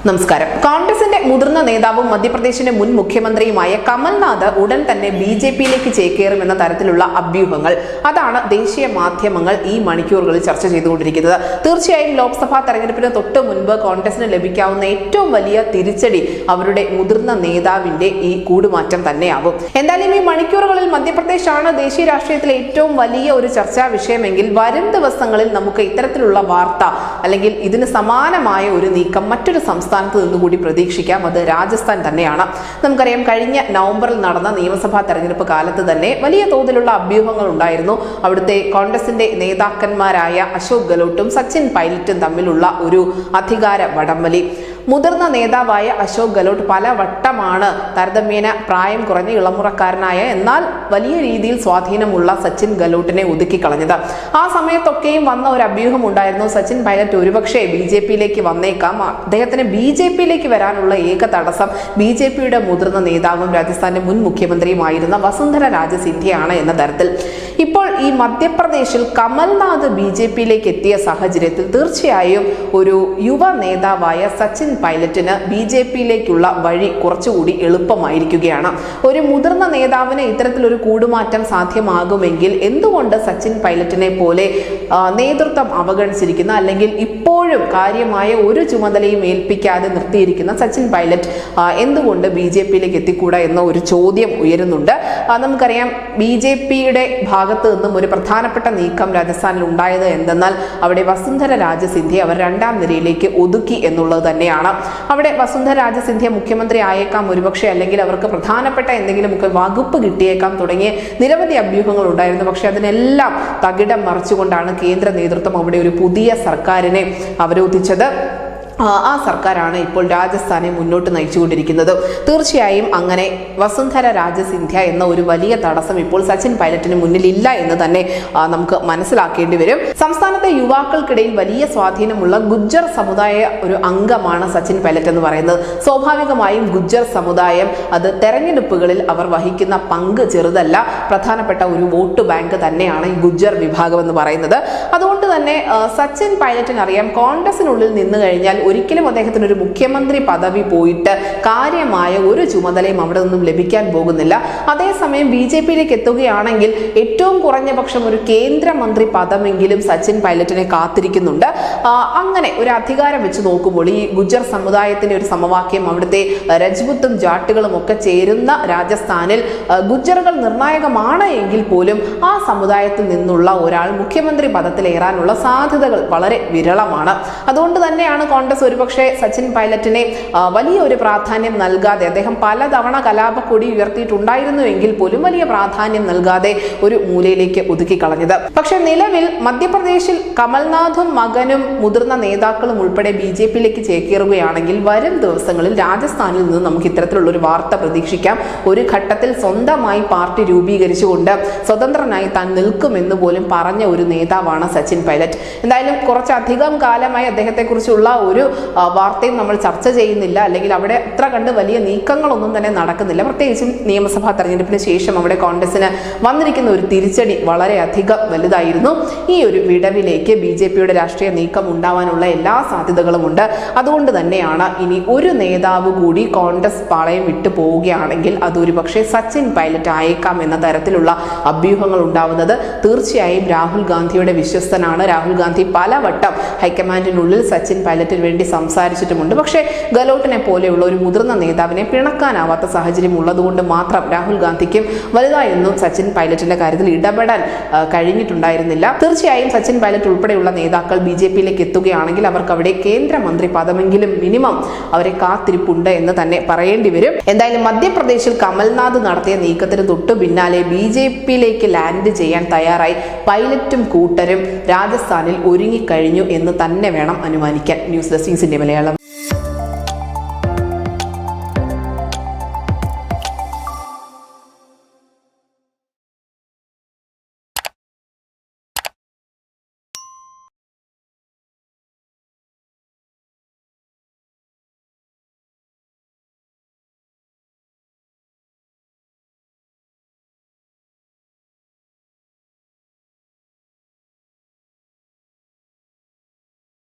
നമസ്കാരം. കോൺഗ്രസിന്റെ മുതിർന്ന നേതാവും മധ്യപ്രദേശിന്റെ മുൻ മുഖ്യമന്ത്രിയുമായ കമൽനാഥ് ഉടൻ തന്നെ ബിജെപിയിലേക്ക് ചേക്കേറുമെന്ന തരത്തിലുള്ള അഭ്യൂഹങ്ങൾ അതാണ് ദേശീയ മാധ്യമങ്ങൾ ഈ മണിക്കൂറുകളിൽ ചർച്ച ചെയ്തുകൊണ്ടിരിക്കുന്നത്. തീർച്ചയായും ലോക്സഭാ തെരഞ്ഞെടുപ്പിന് തൊട്ട് മുൻപ് കോൺഗ്രസിന് ലഭിക്കാവുന്ന ഏറ്റവും വലിയ തിരിച്ചടി അവരുടെ മുതിർന്ന നേതാവിന്റെ ഈ കൂടുമാറ്റം തന്നെയാകും. എന്തായാലും ഈ മണിക്കൂറുകളിൽ മധ്യപ്രദേശാണ് ദേശീയ രാഷ്ട്രീയത്തിലെ ഏറ്റവും വലിയ ഒരു ചർച്ചാ വിഷയമെങ്കിൽ വരും ദിവസങ്ങളിൽ നമുക്ക് ഇത്തരത്തിലുള്ള വാർത്ത അല്ലെങ്കിൽ ഇതിന് സമാനമായ ഒരു നീക്കം മറ്റൊരു സംസ്ഥാനത്ത് നിന്നുകൂടി പ്രതീക്ഷിക്കാം. അത് രാജസ്ഥാൻ തന്നെയാണ്. നമുക്കറിയാം, കഴിഞ്ഞ നവംബറിൽ നടന്ന നിയമസഭാ തെരഞ്ഞെടുപ്പ് കാലത്ത് തന്നെ വലിയ തോതിലുള്ള അഭ്യൂഹങ്ങൾ ഉണ്ടായിരുന്നു. അവിടുത്തെ കോൺഗ്രസിന്റെ നേതാക്കന്മാരായ അശോക് ഗെഹ്ലോട്ടും സച്ചിൻ പൈലറ്റും തമ്മിലുള്ള ഒരു അധികാര വടംവലി. മുതിർന്ന നേതാവായ അശോക് ഗെഹ്ലോട്ട് പലവട്ടമാണ് താരതമ്യേന പ്രായം കുറഞ്ഞ ഇളമുറക്കാരനായ എന്നാൽ വലിയ രീതിയിൽ സ്വാധീനമുള്ള സച്ചിൻ ഗെഹ്ലോട്ടിനെ ഒതുക്കിക്കളഞ്ഞത്. ആ സമയത്തൊക്കെയും വന്ന ഒരു അഭ്യൂഹം ഉണ്ടായിരുന്നു, സച്ചിൻ പൈലറ്റ് ഒരുപക്ഷെ BJP-യിലേക്ക് വന്നേക്കാം. അദ്ദേഹത്തിന് BJP-യിലേക്ക് വരാനുള്ള ഏക തടസ്സം BJP-യുടെ മുതിർന്ന നേതാവും രാജസ്ഥാന്റെ മുൻ മുഖ്യമന്ത്രിയുമായിരുന്ന വസുന്ധര രാജ സിന്ധ്യയാണ് എന്ന തരത്തിൽ. ഇപ്പോൾ ഈ മധ്യപ്രദേശിൽ കമൽനാഥ് BJP-യിലേക്ക് എത്തിയ സാഹചര്യത്തിൽ തീർച്ചയായും ഒരു യുവ നേതാവായ സച്ചിൻ പൈലറ്റിന് BJP-യിലേക്കുള്ള വഴി കുറച്ചുകൂടി എളുപ്പമായിരിക്കുകയാണ്. ഒരു മുതിർന്ന നേതാവിന് ഇത്തരത്തിലൊരു കൂടുമാറ്റം സാധ്യമാകുമെങ്കിൽ എന്തുകൊണ്ട് സച്ചിൻ പൈലറ്റിനെ പോലെ നേതൃത്വം അവഗണിച്ചിരിക്കുന്ന അല്ലെങ്കിൽ ഇപ്പോഴും കാര്യമായ ഒരു ചുമതലയും ഏൽപ്പിക്കാതെ നിർത്തിയിരിക്കുന്ന സച്ചിൻ പൈലറ്റ് എന്തുകൊണ്ട് BJP-യിലേക്ക് എത്തിക്കൂടാ എന്ന ഒരു ചോദ്യം ഉയരുന്നുണ്ട്. നമുക്കറിയാം, BJP-യുടെ ഭാഗത്ത് നിന്നും ഒരു പ്രധാനപ്പെട്ട നീക്കം രാജസ്ഥാനിൽ ഉണ്ടായത് എന്തെന്നാൽ അവിടെ വസുന്ധര രാജ സിന്ധ്യ അവർ രണ്ടാം നിരയിലേക്ക് ഒതുക്കി എന്നുള്ളത് തന്നെയാണ്. അവിടെ വസുന്ധര രാജ സിന്ധ്യ മുഖ്യമന്ത്രി ആയേക്കാം ഒരുപക്ഷെ, അല്ലെങ്കിൽ അവർക്ക് പ്രധാനപ്പെട്ട എന്തെങ്കിലുമൊക്കെ വകുപ്പ് കിട്ടിയേക്കാം തുടങ്ങിയ നിരവധി അഭ്യൂഹങ്ങൾ ഉണ്ടായിരുന്നു. പക്ഷെ അതിനെല്ലാം തകിടം മറിച്ചുകൊണ്ടാണ് കേന്ദ്ര നേതൃത്വം അവിടെ ഒരു പുതിയ സർക്കാരിനെ അവരോധിച്ചത്. ആ സർക്കാരാണ് ഇപ്പോൾ രാജസ്ഥാനെ മുന്നോട്ട് നയിച്ചുകൊണ്ടിരിക്കുന്നത്. തീർച്ചയായും അങ്ങനെ വസുന്ധര രാജ സിന്ധ്യ എന്ന ഒരു വലിയ തടസ്സം ഇപ്പോൾ സച്ചിൻ പൈലറ്റിന് മുന്നിലില്ല എന്ന് തന്നെ നമുക്ക് മനസ്സിലാക്കേണ്ടി വരും. സംസ്ഥാനത്തെ യുവാക്കൾക്കിടയിൽ വലിയ സ്വാധീനമുള്ള ഗുജ്ജർ സമുദായ ഒരു അംഗമാണ് സച്ചിൻ പൈലറ്റ് എന്ന് പറയുന്നത്. സ്വാഭാവികമായും ഗുജ്ജർ സമുദായം അത് തെരഞ്ഞെടുപ്പുകളിൽ അവർ വഹിക്കുന്ന പങ്ക് ചെറുതല്ല. പ്രധാനപ്പെട്ട ഒരു വോട്ട് ബാങ്ക് തന്നെയാണ് ഈ ഗുജ്ജർ വിഭാഗം എന്ന് പറയുന്നത്. അതുകൊണ്ട് തന്നെ സച്ചിൻ പൈലറ്റിന് അറിയാം, കോൺഗ്രസിനുള്ളിൽ നിന്ന് കഴിഞ്ഞാൽ ഒരിക്കലും അദ്ദേഹത്തിന് ഒരു മുഖ്യമന്ത്രി പദവി പോയിട്ട് കാര്യമായ ഒരു ചുമതലയും അവിടെ നിന്നും ലഭിക്കാൻ പോകുന്നില്ല. അതേസമയം BJP-യിലേക്ക് എത്തുകയാണെങ്കിൽ ഏറ്റവും കുറഞ്ഞ പക്ഷം ഒരു കേന്ദ്രമന്ത്രി പദമെങ്കിലും സച്ചിൻ പൈലറ്റിനെ കാത്തിരിക്കുന്നുണ്ട്. അങ്ങനെ ഒരു അധികാരം വെച്ച് നോക്കുമ്പോൾ ഈ ഗുജ്ജർ സമുദായത്തിന്റെ ഒരു സമവാക്യം, അവിടുത്തെ രജ്പുത്തും ജാട്ടുകളും ഒക്കെ ചേരുന്ന രാജസ്ഥാനിൽ ഗുജ്ജറുകൾ നിർണായകമാണ് എങ്കിൽ പോലും ആ സമുദായത്തിൽ നിന്നുള്ള ഒരാൾ മുഖ്യമന്ത്രി പദത്തിലേറാനുള്ള സാധ്യതകൾ വളരെ വിരളമാണ്. അതുകൊണ്ട് തന്നെയാണ് കോൺഗ്രസ് ഒരുപക്ഷെ സച്ചിൻ പൈലറ്റിനെ വലിയ ഒരു പ്രാധാന്യം നൽകാതെ, അദ്ദേഹം പലതവണ കലാപക്കൊടി ഉയർത്തിയിട്ടുണ്ടായിരുന്നു എങ്കിൽ പോലും വലിയ പ്രാധാന്യം നൽകാതെ ഒരു മൂലയിലേക്ക് ഒതുക്കിക്കളഞ്ഞത്. പക്ഷെ നിലവിൽ മധ്യപ്രദേശിൽ കമൽനാഥും മകനും മുതിർന്ന നേതാക്കളും ഉൾപ്പെടെ BJP-യിലേക്ക് ചേക്കേറുകയാണെങ്കിൽ വരും ദിവസങ്ങളിൽ രാജസ്ഥാനിൽ നിന്ന് നമുക്ക് ഇത്തരത്തിലുള്ള ഒരു വാർത്ത പ്രതീക്ഷിക്കാം. ഒരു ഘട്ടത്തിൽ സ്വന്തമായി പാർട്ടി രൂപീകരിച്ചുകൊണ്ട് സ്വതന്ത്രനായി താൻ നിൽക്കുമെന്ന് പോലും പറഞ്ഞ ഒരു നേതാവാണ് സച്ചിൻ പൈലറ്റ്. എന്തായാലും കുറച്ചധികം കാലമായി അദ്ദേഹത്തെക്കുറിച്ചുള്ള ഒരു വാർത്തയും നമ്മൾ ചർച്ച ചെയ്യുന്നില്ല, അല്ലെങ്കിൽ അവിടെ അത്ര കണ്ട് വലിയ നീക്കങ്ങളൊന്നും തന്നെ നടക്കുന്നില്ല. പ്രത്യേകിച്ചും നിയമസഭാ തെരഞ്ഞെടുപ്പിന് ശേഷം അവിടെ കോൺഗ്രസിന് വന്നിരിക്കുന്ന ഒരു തിരിച്ചടി വളരെയധികം വലുതായിരുന്നു. ഈ ഒരു വിടവിലേക്ക് BJP-യുടെ രാഷ്ട്രീയ നീക്കം ഉണ്ടാവാനുള്ള എല്ലാ സാധ്യതകളും ഉണ്ട്. അതുകൊണ്ട് തന്നെയാണ് ഇനി ഒരു നേതാവ് കൂടി കോൺഗ്രസ് പാളയം വിട്ടു പോവുകയാണെങ്കിൽ അതൊരു പക്ഷേ സച്ചിൻ പൈലറ്റ് ആയേക്കാം എന്ന തരത്തിലുള്ള അഭ്യൂഹങ്ങൾ ഉണ്ടാവുന്നത്. തീർച്ചയായും രാഹുൽ ഗാന്ധിയുടെ വിശ്വസ്തനാണ്. രാഹുൽ ഗാന്ധി പലവട്ടം ഹൈക്കമാൻഡിനുള്ളിൽ സച്ചിൻ പൈലറ്റിന് വേണ്ടി സംസാരിച്ചിട്ടുമുണ്ട്. പക്ഷേ ഗെഹ്ലോട്ടിനെ പോലെയുള്ള ഒരു മുതിർന്ന നേതാവിനെ പിണക്കാനാവാത്ത സാഹചര്യം ഉള്ളതുകൊണ്ട് മാത്രം രാഹുൽ ഗാന്ധിക്കും വലുതായൊന്നും സച്ചിൻ പൈലറ്റിന്റെ കാര്യത്തിൽ ഇടപെടാൻ കഴിഞ്ഞിട്ടുണ്ടായിരുന്നില്ല. തീർച്ചയായും സച്ചിൻ പൈലറ്റ് ഉൾപ്പെടെയുള്ള നേതാക്കൾ BJP-യിലേക്ക് എത്തുകയാണെങ്കിൽ അവർക്ക് അവിടെ കേന്ദ്രമന്ത്രി പദമെങ്കിലും മിനിമം അവരെ കാത്തിരിപ്പുണ്ട് എന്ന് തന്നെ പറയേണ്ടി വരും. എന്തായാലും മധ്യപ്രദേശിൽ കമൽനാഥ് നടത്തിയ നീക്കത്തിന് തൊട്ടു പിന്നാലെ BJP-യിലേക്ക് ലാൻഡ് ചെയ്യാൻ തയ്യാറായി പൈലറ്റും കൂട്ടരും രാജസ്ഥാനിൽ ഒരുങ്ങിക്കഴിഞ്ഞു എന്ന് തന്നെ വേണം അനുമാനിക്കാൻ. News desk India Malayalam.